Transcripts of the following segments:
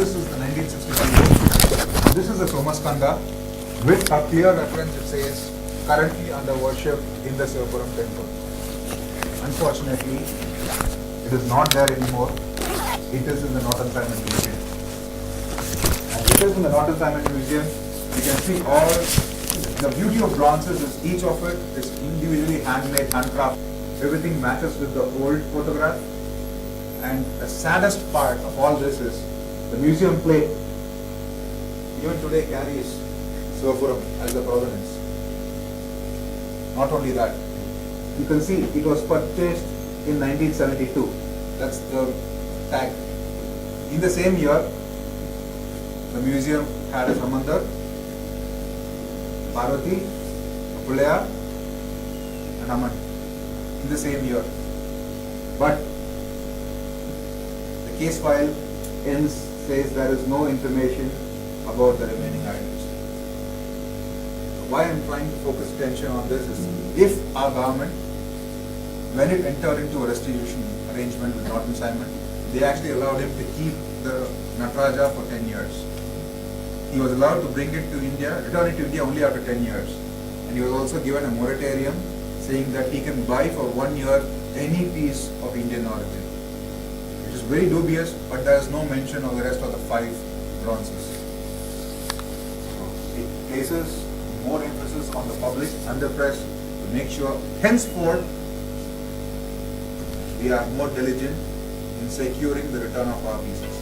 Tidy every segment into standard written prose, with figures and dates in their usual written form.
this is the 1965. This is the Somaskanda with a clear reference. It says currently under worship in the Sivapuram temple. Unfortunately, it is not there anymore. It is in the Northern Simon Museum. And it is in the Northern Simon Museum. You can see all the beauty of bronzes is each of it is individually handmade, handcraft. Everything matches with the old photograph. And the saddest part of all this is the museum plate even today carries Sivapuram as the provenance. Not only that, you can see it was purchased in 1972. That's the tag. In the same year, the museum had a Samandar, Parvati, Pulaya, and Aman in the same year. But the case file ends, says there is no information about the remaining items. Why I'm trying to focus attention on this is, if our government, when it entered into a restitution arrangement with Northern Simon, they actually allowed him to keep the Nataraja for 10 years. He was allowed to bring it to India, return it to India only after 10 years. And he was also given a moratorium saying that he can buy for 1 year any piece of Indian origin. It is very dubious, but there is no mention of the rest of the 5 bronzes. It places more emphasis on the public and the press to make sure henceforth we are more diligent in securing the return of our pieces.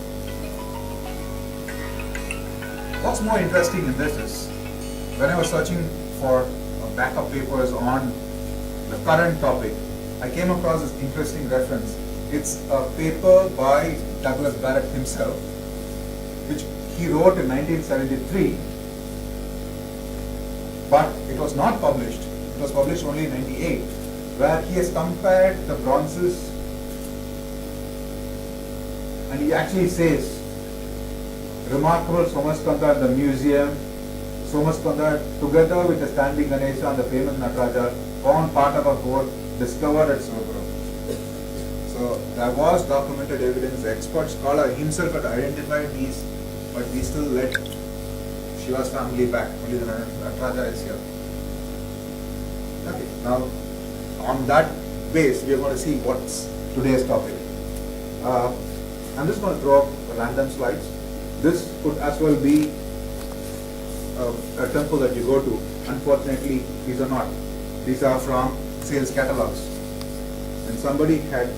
What's more interesting in this is, when I was searching for backup papers on the current topic, I came across this interesting reference. It's a paper by Douglas Barrett himself, which he wrote in 1973, but it was not published. It was published only in 98, where he has compared the bronzes, and he actually says, remarkable Somaskanda in the museum, Somaskanda together with the standing Ganesha and the famous Nataraja form part of a whole discovered at Sivapuram. So there was documented evidence. The expert scholar himself had identified these, but we still let Shiva's family back. Only the Nataraja is here. Okay, now on that base we are going to see what's today's topic. I'm just going to throw up random slides. This could as well be a temple that you go to. Unfortunately, these are not. These are from sales catalogs. And somebody had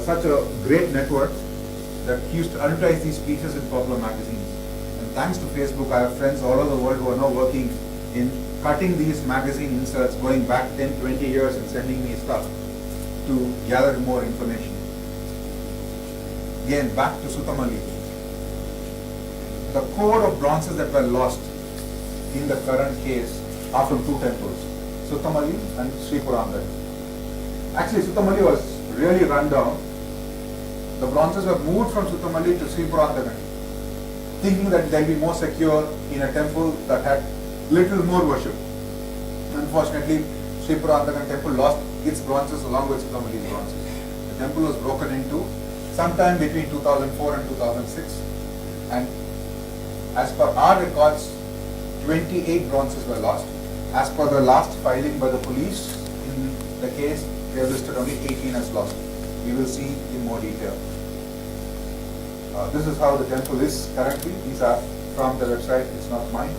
such a great network that he used to advertise these pieces in popular magazines. And thanks to Facebook, I have friends all over the world who are now working in cutting these magazine inserts, going back 10, 20 years and sending me stuff to gather more information. Again, back to Suttamalli. The core of bronzes that were lost in the current case are from 2 temples, Suttamalli and Sri Purandan. Actually, Suttamalli was really run down. The bronzes were moved from Suttamalli to Sri Purandan, thinking that they'll be more secure in a temple that had little more worship. Unfortunately, Sri Purandan temple lost its bronzes along with Suttamalli's bronzes. The temple was broken into sometime between 2004 and 2006, and as per our records, 28 bronzes were lost. As per the last filing by the police in the case, they have listed only 18 as lost. We will see in more detail. This is how the temple is currently. These are from the website, it's not mine.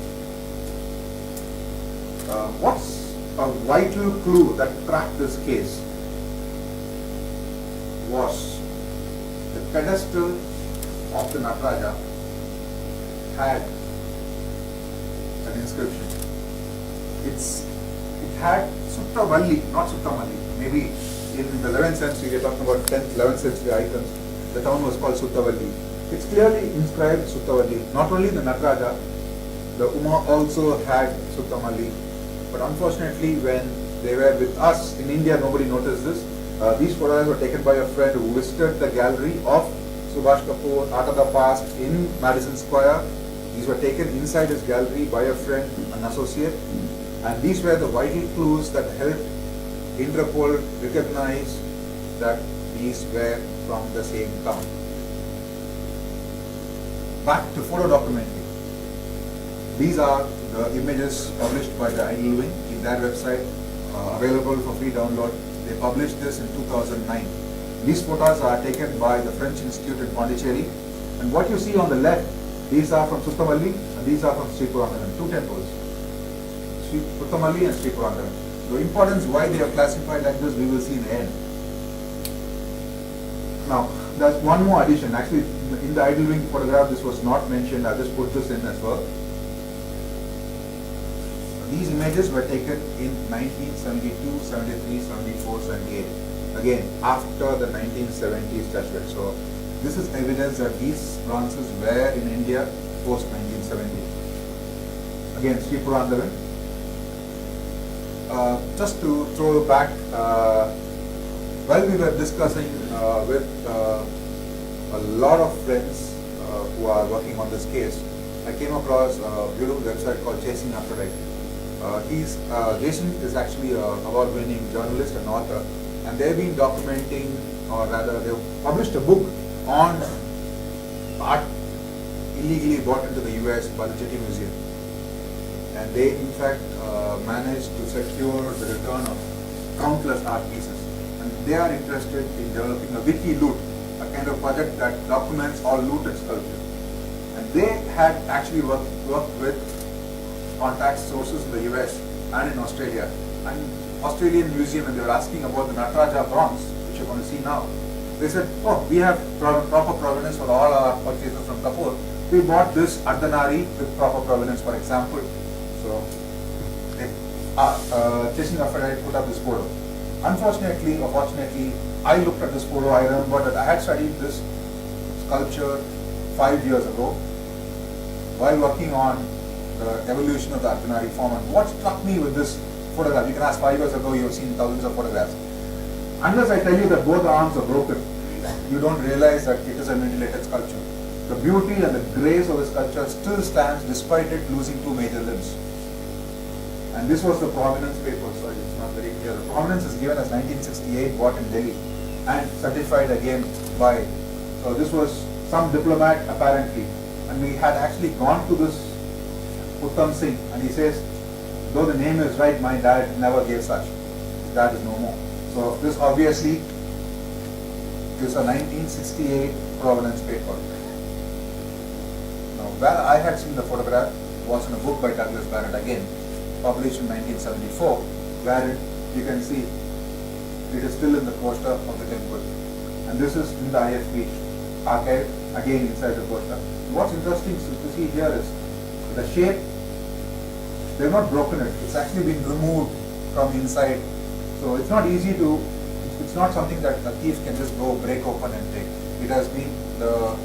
What's a vital clue that cracked this case was the pedestal of the Nataraja had an inscription. It had Suttavalli, not Suttamalli. Maybe in the 11th century, we're talking about 10th, 11th century items, the town was called Suttavalli. It's clearly inscribed Suttavalli. Not only the Nataraja, the Uma also had Suttamalli. But unfortunately, when they were with us in India, nobody noticed this. These photos were taken by a friend who visited the gallery of Subhash Kapoor, Art of the Past in Madison Square. These were taken inside his gallery by a friend, an associate. And these were the vital clues that helped Interpol recognize that these were from the same town. back to photo documentary. These are the images published by the Idlewing in their website, available for free download. They published this in 2009. These photos are taken by the French Institute in Pondicherry. And what you see on the left, these are from Suttamalli and these are from Sri Purandaran, two temples. Sri Suttamalli and Sri Purandaran. The importance why they are classified like this, we will see in the end. Now, there's one more addition. Actually, in the Idlewing photograph, this was not mentioned. I just put this in as well. These images were taken in 1972, 73, 74, 78. Again, after the 1970s judgment. So, this is evidence that these bronzes were in India post 1970. Again, Sri Purandaran. Just to throw back, while we were discussing with a lot of friends who are working on this case, I came across a beautiful website called Chasing Aphrodite. Jason is actually an award-winning journalist and author, and they've been documenting, or rather, they've published a book on art illegally brought into the US by the Getty Museum. And they, in fact, managed to secure the return of countless art pieces. And they are interested in developing a wiki loot, a kind of project that documents all looted sculpture. And they had actually worked with contact sources in the US and in Australia. And Australian Museum, and they were asking about the Nataraja bronze, which you're going to see now. They said, oh, we have proper provenance for all our purchases from Kapoor. We bought this Ardhanari with proper provenance, for example. So, Chasing Aphrodite put up this photo. Unfortunately or fortunately, I looked at this photo. I remember that I had studied this sculpture 5 years ago while working on the evolution of the Ardhanari form. And what struck me with this photograph, you can ask 5 years ago, you've seen thousands of photographs. Unless I tell you that both arms are broken, you don't realize that it is a mutilated sculpture. The beauty and the grace of the sculpture still stands despite it losing two major limbs. And this was the provenance paper, sorry, it's not very clear. The provenance is given as 1968, bought in Delhi, and certified again by, so this was some diplomat apparently. And we had actually gone to this Uttam Singh, and he says, though the name is right, my dad never gave such. His dad is no more. So this obviously is a 1968 provenance paper. Now, where I had seen the photograph was in a book by Douglas Barrett, again, published in 1974, where you can see it is still in the poster of the temple. And this is in the IFB archive, again inside the poster. What's interesting to see here is the shape, they've not broken it, it's actually been removed from inside. So it's not easy to, it's not something that a thief can just go break open and take. It has been so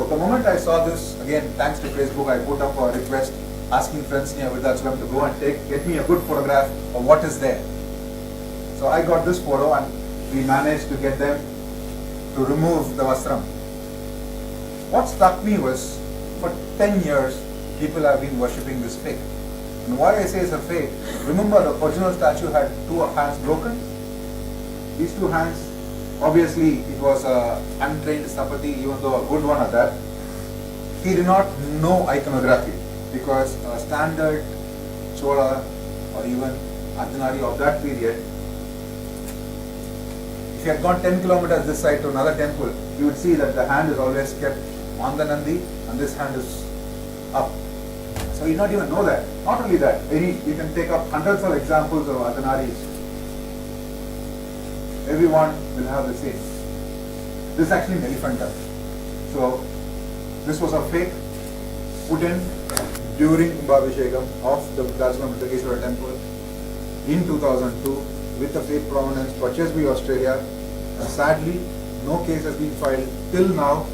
the moment I saw this, again, thanks to Facebook, I put up a request asking friends near Vidhachalam to go and get me a good photograph of what is there. So I got this photo and we managed to get them to remove the vastram. What struck me was, for 10 years, people have been worshipping this fake. And why I say it's a fake, remember the original statue had two hands broken. These two hands, obviously it was an untrained Stapati, even though a good one at that. He did not know iconography because a standard Chola or even Ardhanari of that period, if you had gone 10 kilometers this side to another temple, you would see that the hand is always kept on the Nandi and this hand is up. So you not even know that. Not only that, you can take up hundreds of examples of Ardhanaris. Everyone will have the same. This is actually an elephanta. So this was a fake put in during Kumbhabhishekam of the Vidhachalam Mridangeshwara temple in 2002 with the fake provenance purchased by Australia. And sadly, no case has been filed till now,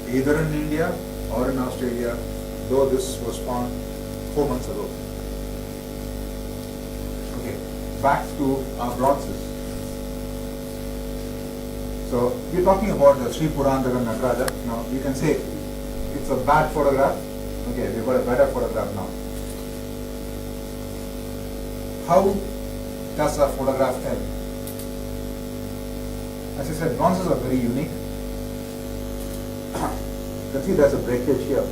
either in India or in Australia, though this was found 4 months ago. Okay, back to our bronzes. So we're talking about the Sri Purandaran Nataraja. Now you can say it's a bad photograph. Okay, we've got a better photograph now. How does a photograph tell? As I said, bronzes are very unique. You can see there's a breakage here.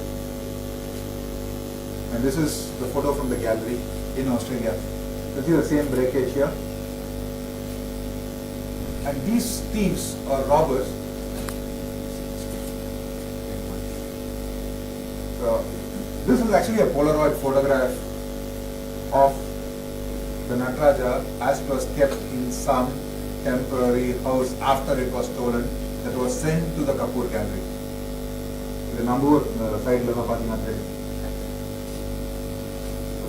And this is the photo from the gallery in Australia. You can see the same breakage here. And these thieves or robbers, this is actually a Polaroid photograph of the Nataraja as it was kept in some temporary house after it was stolen, that was sent to the Kapoor gallery. The Nambur side level parking.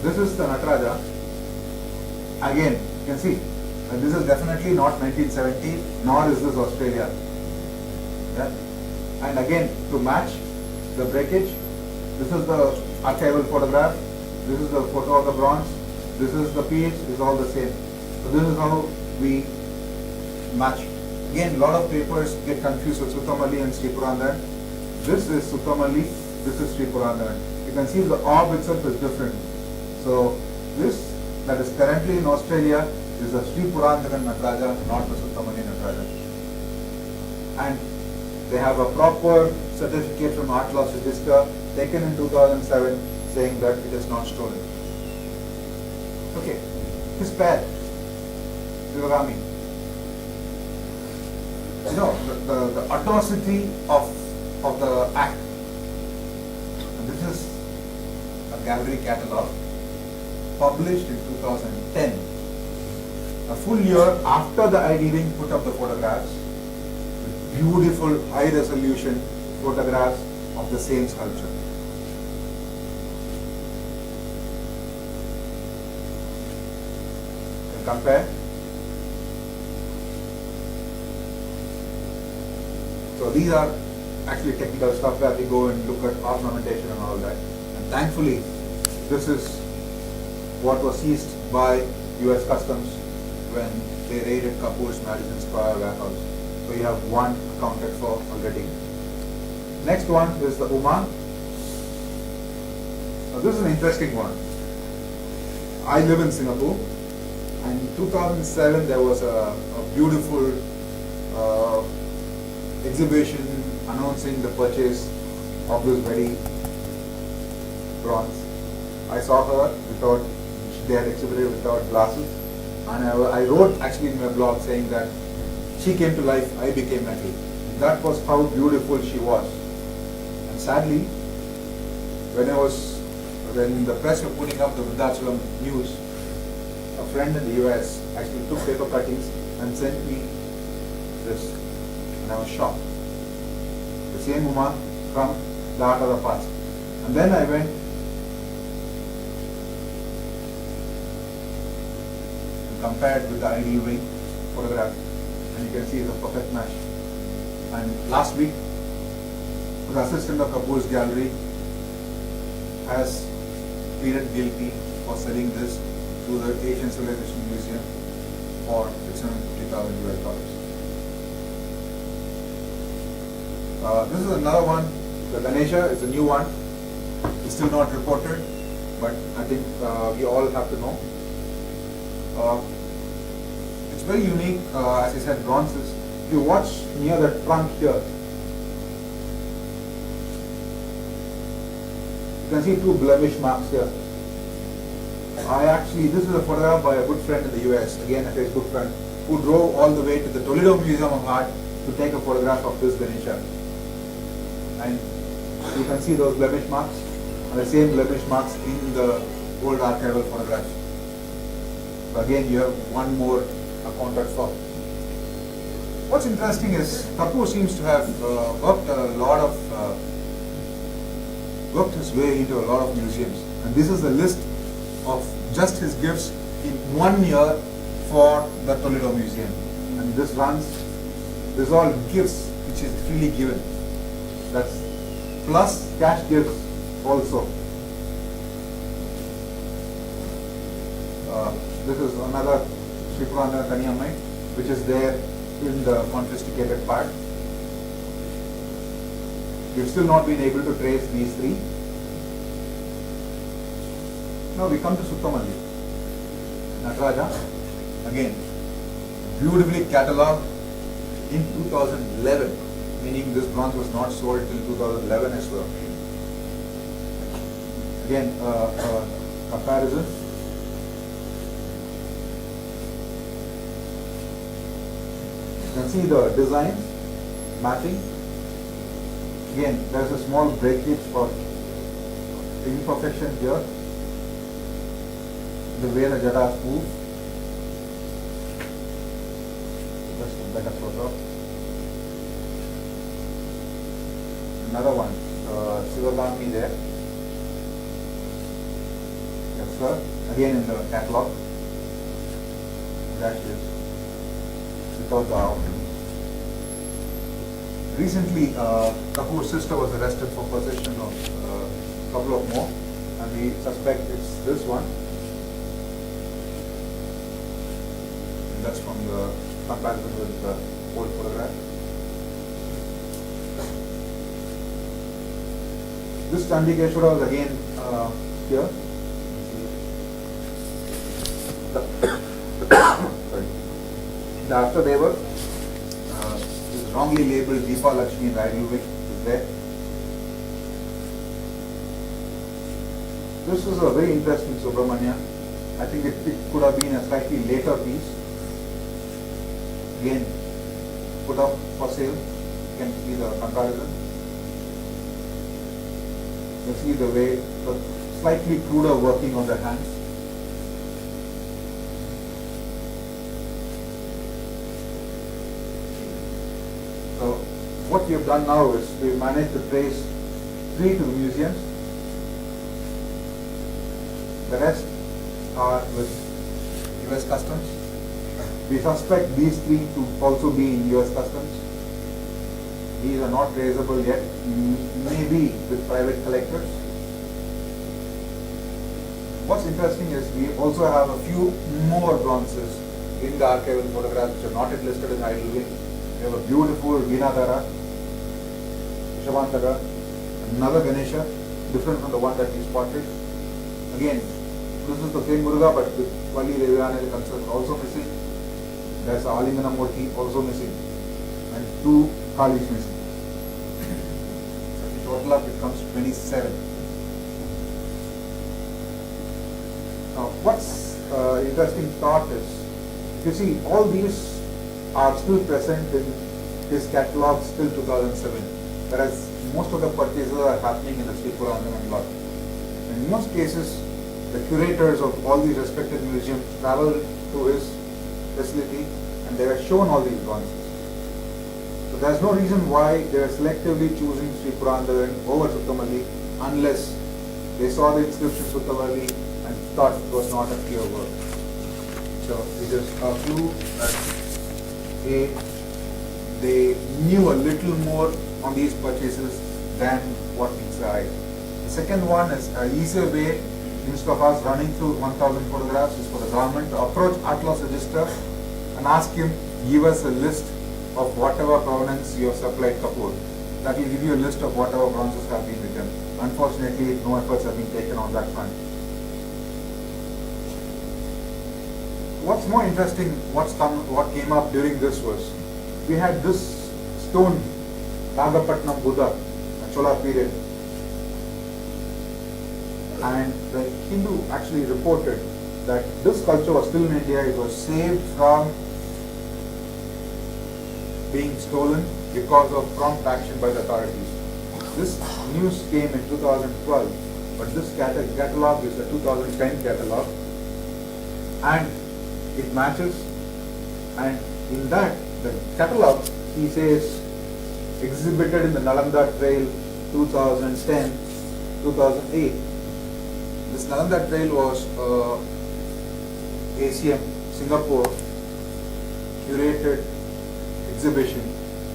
This is the Nataraja. Again, you can see, and this is definitely not 1970, nor is this Australia. Yeah? And again, to match the breakage, this is the archival photograph, this is the photo of the bronze, this is the piece, is all the same. So this is how we match. Again, a lot of papers get confused with Suttamalli and Sri Purandaran. This is Suttamalli, this is Sri Purandaran. You can see the orb itself is different. So this that is currently in Australia is the Sri Purandaran Nataraja, not the Suttamalli Nataraja. And they have a proper certificate from Art Loss Register taken in 2007 saying that it is not stolen. Okay, his pair, Sivagami. You know, the atrocity of the act. And this is a gallery catalogue published in 2010. A full year after the IDV put up the photographs, with beautiful high resolution photographs of the same sculpture. And compare. So these are actually technical stuff where we go and look at ornamentation and all that. And thankfully, this is what was seized by US Customs when they raided Kapoor's Madison Square warehouse. So you have one accounted for already. Next one is the Uma. Now this is an interesting one. I live in Singapore, and in 2007 there was a beautiful exhibition announcing the purchase of this very bronze. I saw her without, they had exhibited without glasses, and I wrote actually in my blog saying that she came to life, I became metal. That was how beautiful she was. And sadly, when the press were putting up the Vruddhachalam news, a friend in the US actually took paper cuttings and sent me this, and I was shocked. The same Uma from the Art of the Past. And then I went and compared with the ideal wing photograph, and you can see it's a perfect match. And last week, the assistant of Kapoor's gallery has pleaded guilty for selling this to the Asian Civilization Museum for $650,000 US. This is another one. The Ganesha is a new one. It's still not reported, but I think we all have to know. It's very unique, as I said, bronzes. If you watch near the trunk here, you can see two blemish marks here. This is a photograph by a good friend in the US, again a Facebook friend, who drove all the way to the Toledo Museum of Art to take a photograph of this Ganesha. And you can see those blemish marks, and the same blemish marks in the old archival photographs. So again, you have one more accounted for. What's interesting is Kapoor seems to have worked his way into a lot of museums, and this is the list of just his gifts in 1 year for the Toledo Museum. And this is all gifts which is freely given. That's plus cash gifts also. This is another Sri Purandaran Kaniyamai, which is there in the confiscated part. We've still not been able to trace these three. Now we come to Suttamalli. Nataraja, again, beautifully catalogued in 2011. meaning this bronze was not sold till 2011 as well. Again, comparison. You can see the design mapping. Again, there is a small breakage or imperfection here. The way the jadas move. Just a better photo. Another one, Sivagami there. Yes, sir. Again in the catalog. That is without the outfit. Recently, Kapoor's sister was arrested for possession of a couple of more, and we suspect it's this one. And that's from the comparison with the old photograph. This Chandikeshwara was again here. Sorry. The Ashtadeva is wrongly labeled Deepa Lakshmi Railuvic is there. This is a very interesting Subramanya. I think it could have been a slightly later piece. Again, put up for sale. You can see the comparison. You see the way, the slightly cruder working of the hands. So what we have done now is we have managed to trace 3 to the museums. The rest are with US Customs. We suspect these 3 to also be in US Customs. These are not traceable yet, maybe with private collectors. What's interesting is we also have a few more bronzes in the archival photographs which are not yet listed in Heidelberg. We have a beautiful Veenadhara, Shavantaka, another Ganesha, different from the one that we spotted. Again, this is the same Muruga, but with Valli Devyana concept also missing. There's Alingana Murti also missing, and 2 Kalis missing. So if you total up, it comes to 27. Now, what's interesting thought is, you see, all these are still present in his catalog till 2007, whereas most of the purchases are happening in the Sripura Andaman lot. In most cases, the curators of all these respected museums travel to his facility and they are shown all these bronzes. So there's no reason why they are selectively choosing Sripura Andaman over Suttamalli unless they saw the inscription Suttamalli and thought it was not a clear work. So it is a clue that they knew a little more on these purchases than what meets the eye. The second one is an easier way, instead of us running through 1,000 photographs, is for the government to approach Atlas Register and ask him, give us a list of whatever provenance you have supplied Kapoor. That will give you a list of whatever bronzes have been returned. Unfortunately, no efforts have been taken on that front. What's more interesting, what came up during this was, we had this stone, Nagapatnam Buddha, Chola period, and the Hindu actually reported that this sculpture was still in India. It was saved from being stolen because of prompt action by the authorities. This news came in 2012, but this catalog is a 2010 catalog, and it matches, and in that, the catalog, he says, exhibited in the Nalanda Trail 2010, 2008. This Nalanda Trail was ACM Singapore curated exhibition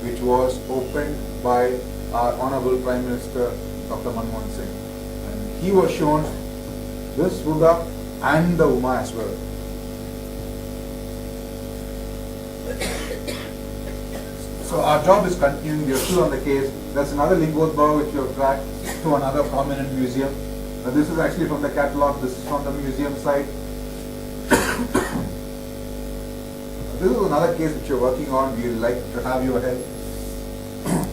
which was opened by our Honorable Prime Minister Dr. Manmohan Singh. And he was shown this Buddha and the Uma as well. So our job is continuing, we are still on the case. There's another Lingodbha which we have tracked to another prominent museum. This is actually from the catalog, this is from the museum side. This is another case which you're working on, we would like to have your help.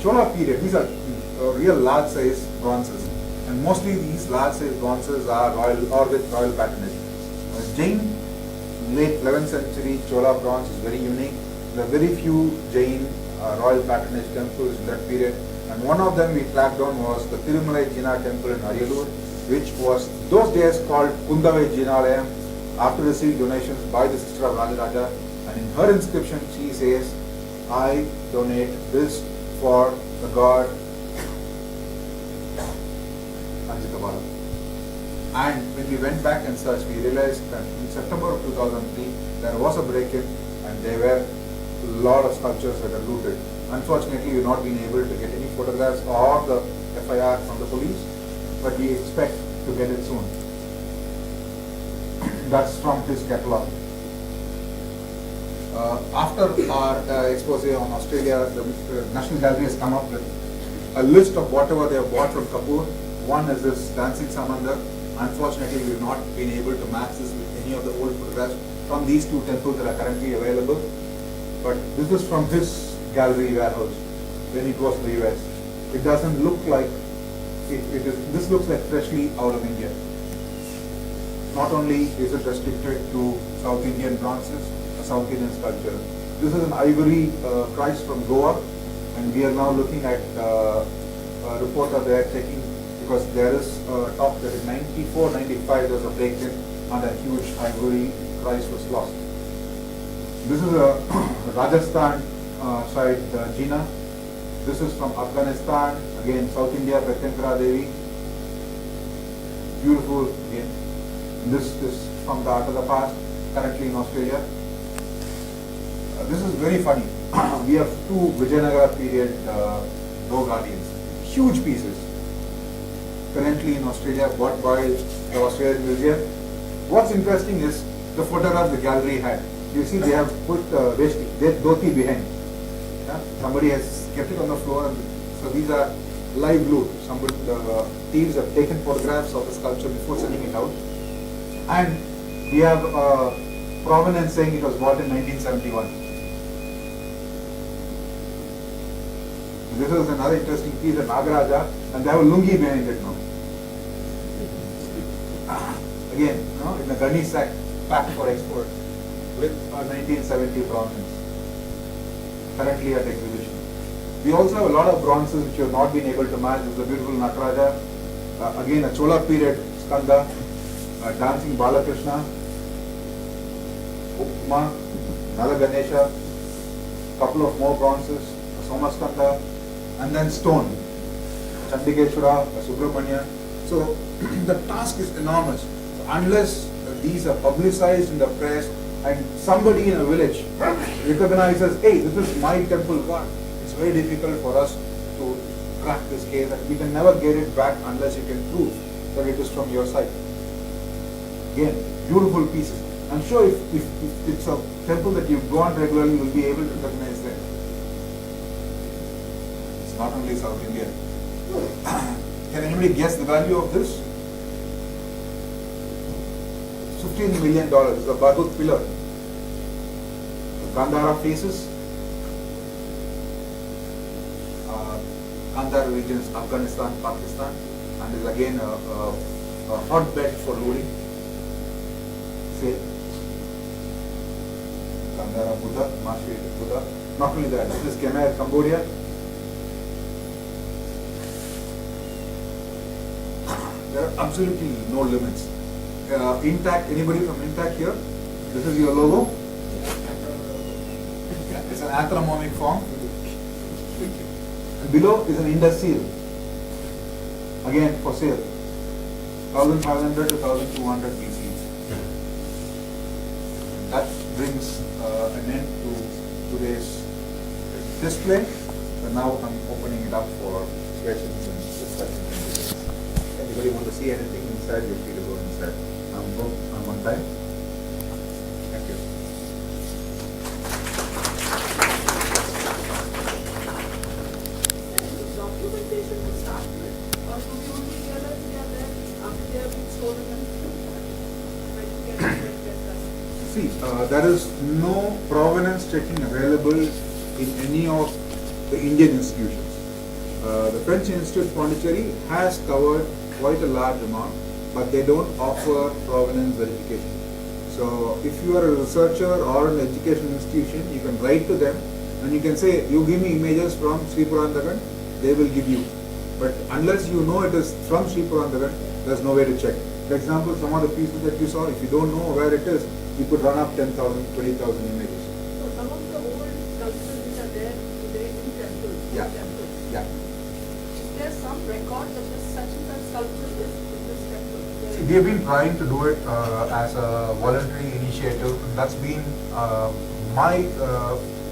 Chola period, these are real large size bronzes, and mostly these large size bronzes are royal or with royal patronage. Jain late 11th century Chola bronze is very unique. There are very few Jain royal patronage temples in that period, and one of them we tracked on was the Tirumalai Jina temple in Ariyalur, which was those days called Kundavai Jinalayam, after receiving donations by the sister of Rajaraja, and in her inscription she says, I donate this for the god Anjikabala. And when we went back and searched, we realized that in September of 2003, there was a break-in and there were a lot of sculptures that are looted. Unfortunately, we've not been able to get any photographs or the FIR from the police, but we expect to get it soon. That's from his catalogue. After our expose on Australia, the National Gallery has come up with a list of whatever they have bought from Kapoor. One is this Dancing Samandar. Unfortunately, we have not been able to match this with any of the old photographs from these two temples that are currently available. But this is from his gallery warehouse when it was in the US. It doesn't look like this looks like freshly out of India. Not only is it restricted to South Indian bronzes, South Indian sculpture. This is an ivory Christ from Goa, and we are now looking at a report that they are taking, because there is talk that in 94, 95 there was a break-in and a huge ivory Christ was lost. This is a Rajasthan side Jina. This is from Afghanistan, again South India, Pratyankara Devi. Beautiful again. This is from the Art of the Past, currently in Australia. This is very funny. We have two Vijayanagara period door guardians, huge pieces, currently in Australia, bought by the Australian Museum. What's interesting is the photograph the gallery had. You see, they have put veshti, dhoti behind. Yeah? Somebody has kept it on the floor, and so these are live glued. Somebody, the thieves have taken photographs of the sculpture before sending it out, and we have provenance saying it was bought in 1971. This is another interesting piece of Nagaraja, and they have a lungi behind it now. Again, in a gunny sack packed for export with a 1970 provenance, currently at exhibition. We also have a lot of bronzes which we have not been able to match. This is a beautiful Nataraja, again a Chola period Skanda, dancing Balakrishna, Upma, another Ganesha, couple of more bronzes, a Somaskanda, and then stone, Chandikeshwara, Subramanya. So the task is enormous. Unless these are publicized in the press and somebody in a village recognizes, hey, this is my temple god, it's very difficult for us to crack this case, and we can never get it back unless you can prove that it is from your side. Again, beautiful pieces. I'm sure if it's a temple that you've gone regularly, you'll be able to recognize them. It's not only South India. Can anybody guess the value of this? $15 million. It's a Barbut pillar. The Gandhara faces. Gandhara region is Afghanistan, Pakistan, and is again a hotbed for looting. Say, Gandhara Buddha, Mashi Buddha. Not only that, this is Khmer, Cambodia. There are absolutely no limits. Intact, anybody from Intact here? This is your logo. It's an anthropomorphic form. And below is an Indus seal. Again for sale. 1500 to 1200 BC. That brings an end to today's display. So now I'm opening it up for questions and discussion. Anybody want to see anything inside, you're free to go inside. I'm on time. Thank you. Documentation to start with, or do we only realize they are there after they have been stolen and See, there is no provenance checking available in any of the Indian institutions. The French Institute Pondicherry has covered quite a large amount, but they don't offer provenance verification. So if you are a researcher or an education institution, you can write to them and you can say, you give me images from Sri Purandagan, they will give you. But unless you know it is from Sri Purandagan, there's no way to check. For example, some of the pieces that you saw, if you don't know where it is, you could run up 10,000, 20,000 images. So some of the old sculptures which are there today in temples, Yeah. temples. Is there some record that this such and such sculpture is in this temple? See, we have been trying to do it as a voluntary initiative. That's been my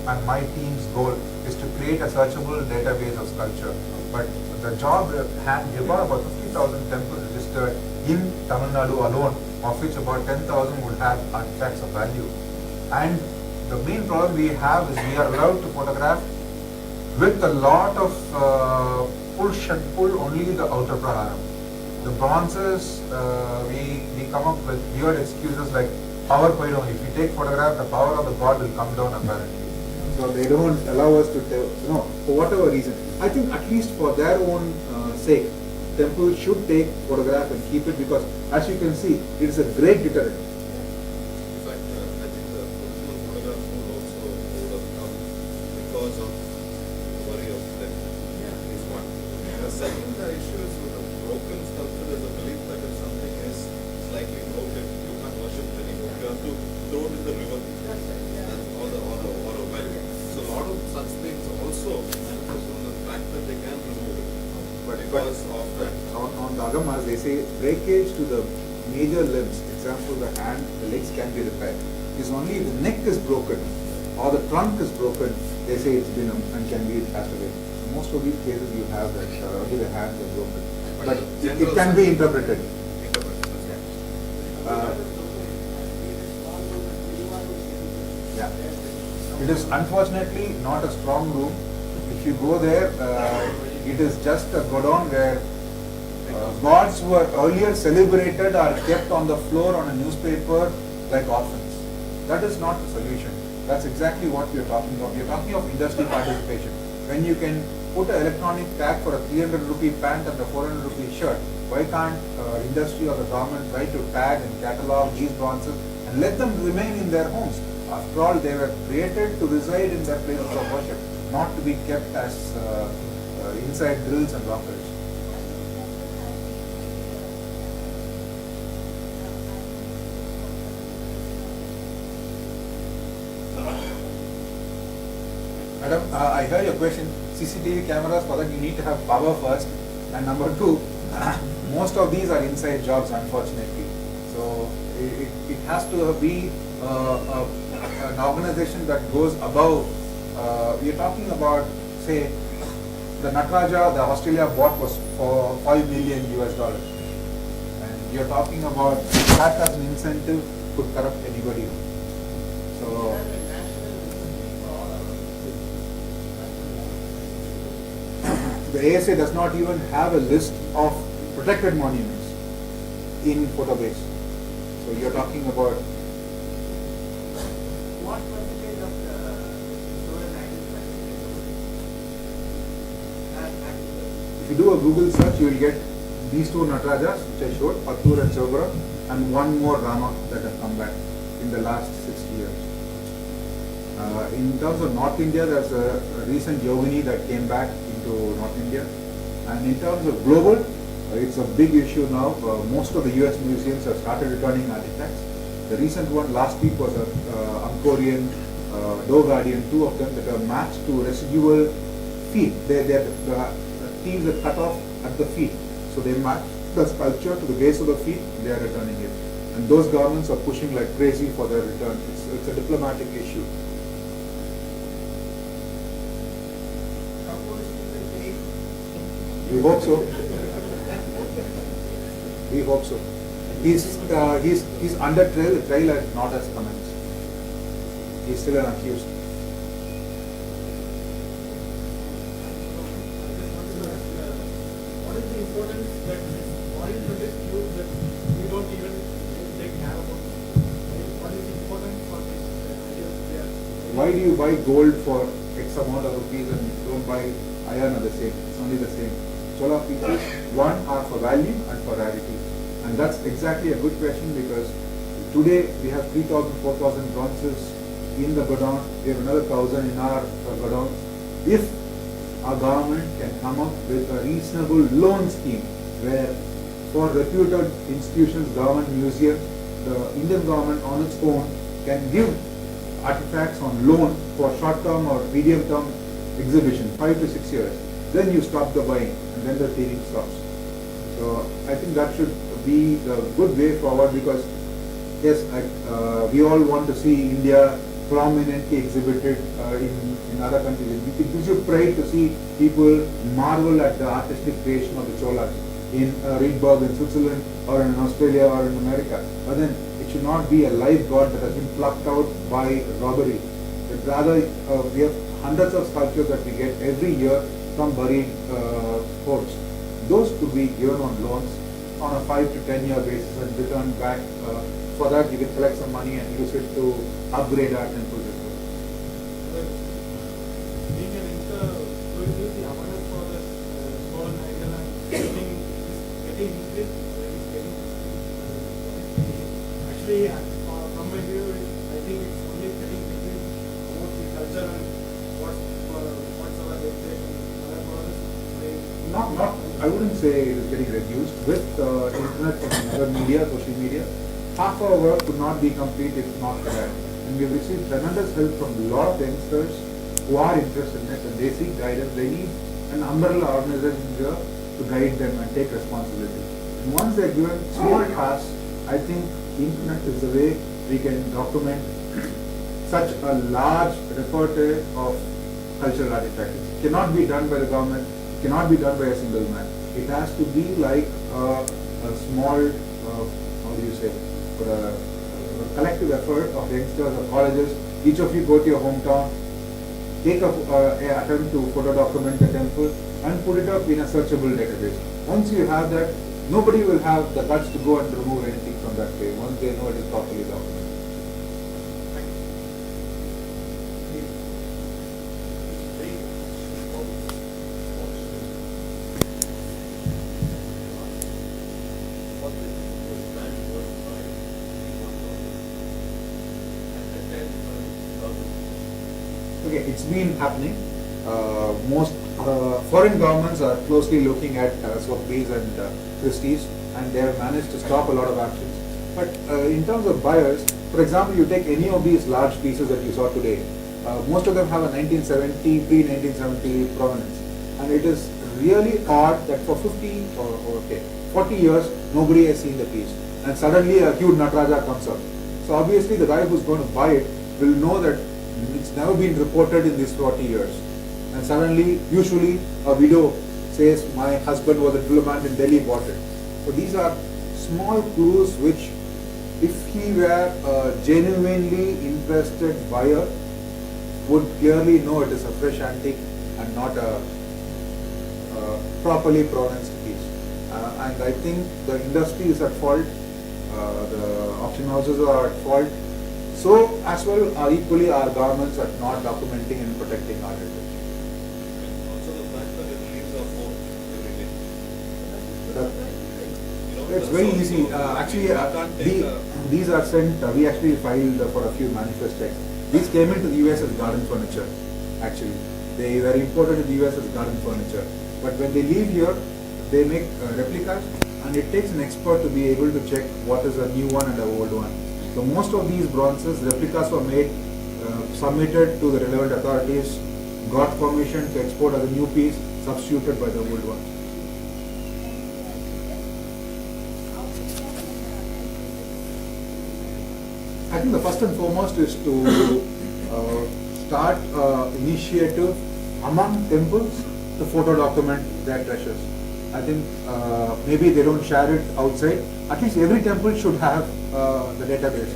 and my team's goal is to create a searchable database of sculpture. But the job at hand, we've got about 50,000 temples registered in Tamil Nadu alone, of which about 10,000 would have artifacts of value. And the main problem we have is we are allowed to photograph with a lot of push and pull only the outer praharam. The bronzes, we come up with weird excuses like power poidon. If you take photograph, the power of the god will come down apparently. So they don't allow us to tell, for whatever reason. I think at least for their own sake, temples should take photograph and keep it, because as you can see, it is a great deterrent. In fact, I think the original photographs would have come because of the worry of them. Is one. The second, the issue is with a broken sculpture. There's a belief that if something is slightly broken, you can't worship it anymore. You have to throw it in the river. That's right, yeah. That's or a well. So a lot of such things also manifest on the fact that they can remove it. But Because of that. on the agamas, they say breakage to the major limbs, example the hand, the legs can be repaired. It's only if the neck is broken or the trunk is broken, they say it's been and can be passed away. Most of these cases you have that only the hands are broken. But it can be interpreted. Yeah. It is unfortunately not a strong room. If you go there, it is just a godown where gods who were earlier celebrated are kept on the floor on a newspaper like orphans. That is not the solution. That's exactly what we are talking about. We are talking of industry participation. When you can put an electronic tag for a 300 rupee pant and a 400 rupee shirt, why can't industry or the government try to tag and catalog these bronzes and let them remain in their homes? After all, they were created to reside in their places of worship, not to be kept as inside drills and lockers. Madam, I heard your question. CCTV cameras, for that you need to have power first, and number two, most of these are inside jobs, unfortunately. So it has to be an organization that goes above. We are talking about, say, the Nataraja, the Australia bought was for $5 million US, and you're talking about that as an incentive could corrupt anybody. So. The ASA does not even have a list of protected monuments in Photobase. So you're talking about. What percentage of the stolen items If you do a Google search, you will get these two Natarajas, which I showed, Pattur and Chobra, and one more Rama that have come back in the last 60 years. In terms of North India, there's a recent Yogini that came back into North India. And in terms of global, it's a big issue now. Most of the US museums have started returning artifacts. The recent one last week was a Angkorian, Doe Guardian, two of them that are matched to residual feet. The teeth are cut off at the feet. So they match the sculpture to the base of the feet, they are returning it. And those governments are pushing like crazy for their return. It's a diplomatic issue. We hope so. We hope so. He's under trial. The trial has not as commenced. He's still an accused. What is the importance that oil project use that we don't even take care about? What is important for this idea? Why do you buy gold for X amount of rupees and don't buy iron are the same. It's only the same. Chola pieces, one are for value and for rarity. And that's exactly a good question because today we have 3,000, 4,000 bronzes in the godown. We have another 1,000 in our godown. If our government can come up with a reasonable loan scheme where for reputed institutions, government museum, the Indian government on its own can give artifacts on loan for short-term or medium-term exhibition, 5 to 6 years. Then you stop the buying and then the thieving stops. So I think that should be the good way forward because yes, we all want to see India prominently exhibited in other countries. It gives you pride to see people marvel at the artistic creation of the Cholas in Riedberg in Switzerland or in Australia or in America. But then it should not be a live god that has been plucked out by robbery. But rather, we have hundreds of sculptures that we get every year from buried forts. Those could be given on loans on a 5 to 10 year basis and returned back. For that, you can collect some money and use it to upgrade our temples as well. Being an inter, do you use the awareness for the stolen idol and getting increased? Actually, from my view, I think it's only getting increased about the culture and what's our heritage and other products. I wouldn't say it is getting reduced. With internet and other media, social media, half our work could not be complete if not for that. And we've received tremendous help from a lot of youngsters who are interested in it and they seek guidance. They need an umbrella organization here to guide them and take responsibility. And once they're given small tasks, I think internet is the way we can document such a large repertoire of cultural artifacts. It cannot be done by the government, it cannot be done by a single man. It has to be like a small, how do you say, for a collective effort of youngsters or colleges. Each of you go to your hometown, take a attempt to photo document the temple and put it up in a searchable database. Once you have that, nobody will have the guts to go and remove anything from that page once they know it is properly documented. Okay, it's been happening. Most foreign governments are closely looking at Sotheby's and Christie's, and they have managed to stop a lot of actions. But in terms of buyers, for example, you take any of these large pieces that you saw today, most of them have a 1970, pre-1970 provenance. And it is really odd that for 40 years, nobody has seen the piece. And suddenly a huge Nataraja comes up. So obviously the guy who's going to buy it will know that it's never been reported in these 40 years. And suddenly, usually a widow says, my husband was a diplomat in Delhi, bought it. So these are small clues which, if he were a genuinely interested buyer, would clearly know it is a fresh antique and not a properly pronounced piece. And I think the industry is at fault, the auction houses are at fault. So as well are equally our governments are not documenting and protecting our heritage. Also the fact that it leaves our phone every day. It's very easy. These are sent, we actually filed for a few manifest checks. These came into the US as garden furniture, actually. They were imported to the US as garden furniture. But when they leave here, they make replicas, and it takes an expert to be able to check what is a new one and an old one. So most of these bronzes, replicas were made, submitted to the relevant authorities, got permission to export as a new piece, substituted by the old one. I think the first and foremost is to start initiative among temples to photo document their treasures. I think maybe they don't share it outside. At least every temple should have the database.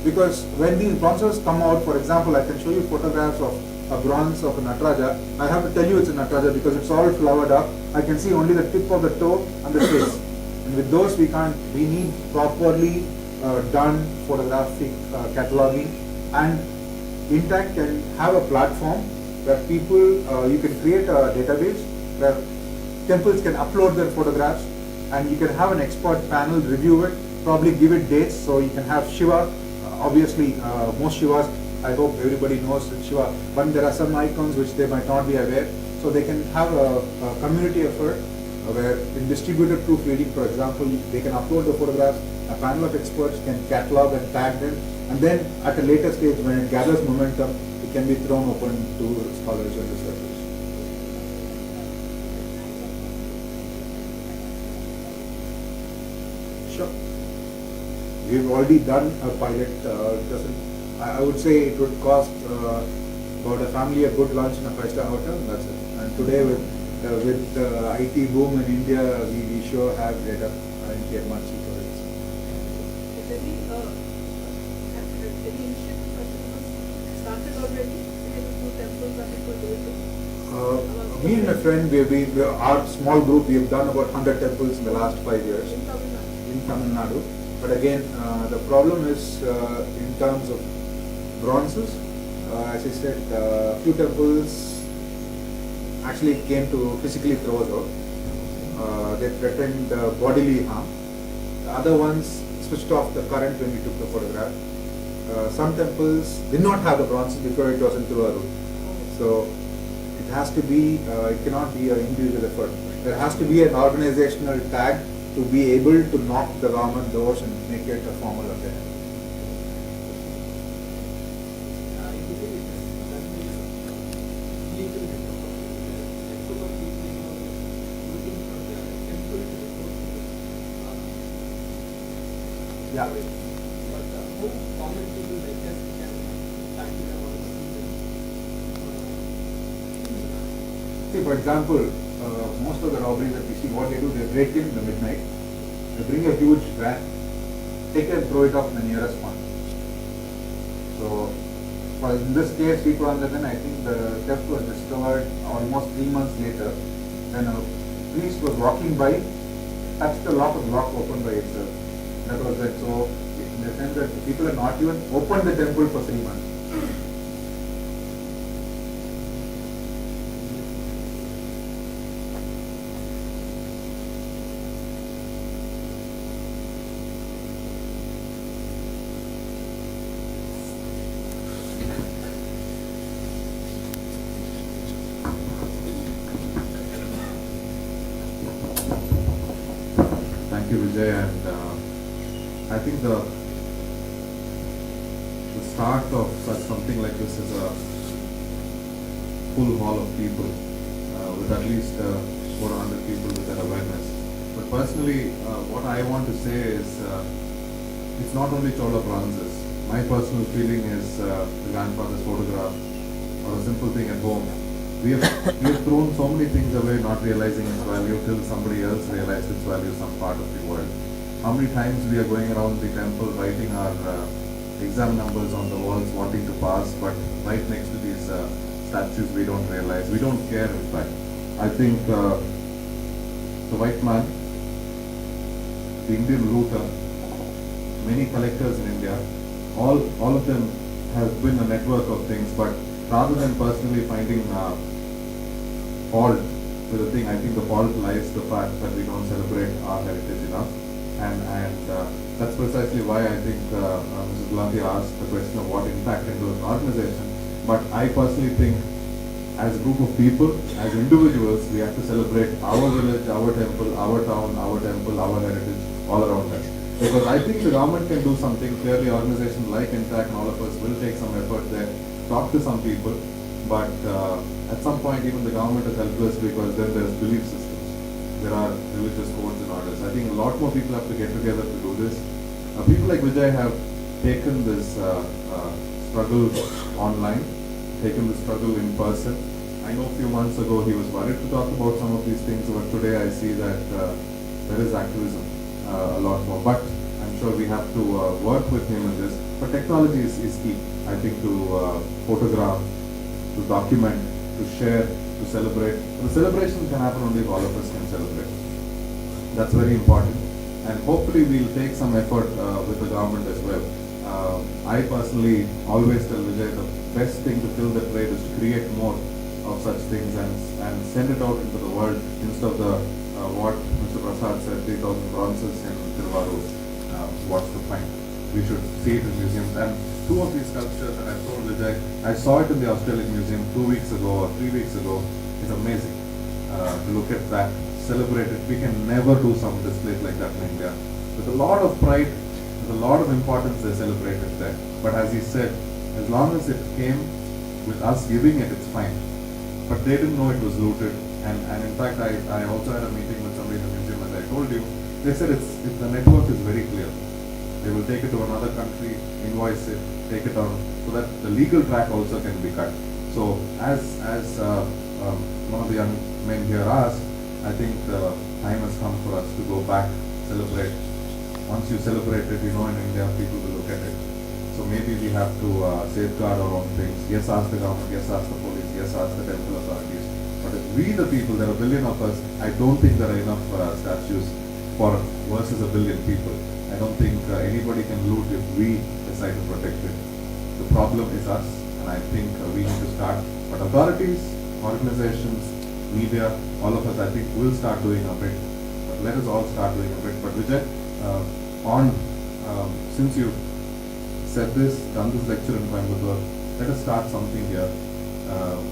Because when these bronzes come out, for example, I can show you photographs of a bronze of a Nataraja. I have to tell you it's a Nataraja because it's all flowered up. I can see only the tip of the toe and the face. And with those we need properly done photographic cataloging, and Intact can have a platform where people, you can create a database where temples can upload their photographs, and you can have an expert panel review it, probably give it dates, so you can have Shiva. Obviously, most Shivas, I hope everybody knows that Shiva, but there are some icons which they might not be aware. So they can have a community effort where in distributed proofreading, for example, they can upload the photographs, a panel of experts can catalog and tag them, and then at a later stage when it gathers momentum, it can be thrown open to scholars and researchers. Sure. We've already done a pilot. I would say it would cost about a family a good lunch in a 5-star hotel, and that's it. And today with the IT boom in India, we sure have data and get much cheaper rates. Is any initiative festivals started already? Any new temples that people do it? Me and my friend, our small group, we have done about 100 temples in the last 5 years In Tamil Nadu. in Tamil Nadu. But again, the problem is in terms of bronzes. As I said, few temples actually came to physically throw us out. They threatened bodily harm. The other ones switched off the current when we took the photograph. Some temples did not have the bronzes before it was into a route. So it has to be, it cannot be an individual effort. There has to be an organizational tag to be able to knock the government doors and make it a formal affair. I believe it is that means legal network of people looking for the temple to the court. Yeah. But how common people like us can tackle them or see them? See, for example, most of the robberies that we see, what they do, they break in the midnight, they bring a huge van, take it and throw it up in the nearest one. So, in this case, Sripuranjagan, I think the theft was discovered almost 3 months later, when a priest was walking by, touched the lock, and the lock opened by itself. That was it. So, in the sense that the people have not even opened the temple for 3 months. Thank you, Vijay, and I think the start of such something like this is a full hall of people with at least 400 people with that awareness. But personally, what I want to say is it's not only Chola bronzes. My personal feeling is the grandfather's photograph or a simple thing at home. We have thrown so many things away not realizing its value till somebody else realized its value some part of the world. How many times we are going around the temple writing our exam numbers on the walls wanting to pass, but right next to these statues we don't realize, we don't care in fact. I think the white man, the Indian looter, many collectors in India, all of them have been a network of things, but rather than personally finding fault with the thing, I think the fault lies the fact that we don't celebrate our heritage enough, and that's precisely why I think Mrs. Gulati asked the question of what impact can do as an organization. But I personally think as a group of people, as individuals, we have to celebrate our village, our temple, our town, our temple, our heritage, all around us. Because I think the government can do something. Clearly, organizations like Intact and all of us will take some effort there, talk to some people, but at some point even the government is helpless because then there's belief systems. There are religious codes and orders. I think a lot more people have to get together to do this. People like Vijay have taken this struggle online, taken the struggle in person. I know a few months ago he was worried to talk about some of these things, but today I see that there is activism a lot more. But I'm sure we have to work with him in this. But technology is key, I think, to photograph, to document, to share, to celebrate. The celebration can happen only if all of us can celebrate. That's very important. And hopefully we'll take some effort with the government as well. I personally always tell Vijay the best thing to fill the trade is to create more of such things and send it out into the world instead of the what Mr. Prasad said, 3,000 bronzes in Tiruvarur. What's the point? We should see it in museums. And two of these sculptures that I told Vijay, I saw it in the Australian Museum 2 weeks ago or 3 weeks ago. It's amazing to look at that, celebrate it. We can never do some displays like that in India. With a lot of pride, with a lot of importance, they celebrate it there. But as he said, as long as it came with us giving it, it's fine. But they didn't know it was looted. And in fact, I also had a meeting with somebody in the museum, as I told you. They said the network is very clear. They will take it to another country, invoice it, take it on, so that the legal track also can be cut. So as one of the young men here asked, I think the time has come for us to go back, celebrate. Once you celebrate it, in India, people will look at it. So maybe we have to safeguard our own things. Yes, ask the government, yes, ask the police, yes, ask the temple authorities. But if we the people, there are a billion of us, I don't think there are enough statues for versus a billion people. I don't think anybody can loot if we decide to protect it. The problem is us, and I think we need to start. But authorities, organizations, media, all of us, I think, will start doing a bit. But let us all start doing a bit. But Vijay, since you said this, done this lecture in Coimbatore, let us start something here.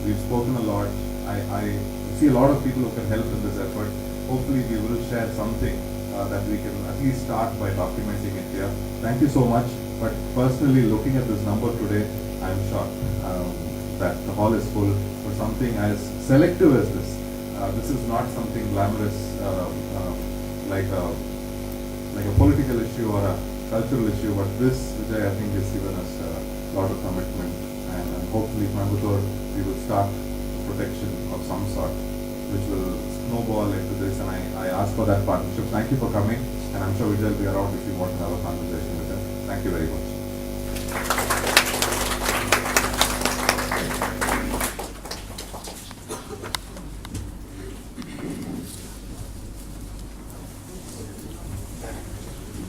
We've spoken a lot. I see a lot of people who can help in this effort. Hopefully we will share something that we can at least start by documenting it here. Thank you so much. But personally, looking at this number today, I'm shocked that the hall is full for something as selective as this. This is not something glamorous like a political issue or a cultural issue, but this, Vijay, I think, has given us a lot of commitment, and hopefully Coimbatore, we will start protection of some sort, which will snowball into this, and I ask for that partnership. Thank you for coming, and I'm sure Vijay will be around if you want to have a conversation with him. Thank you very much.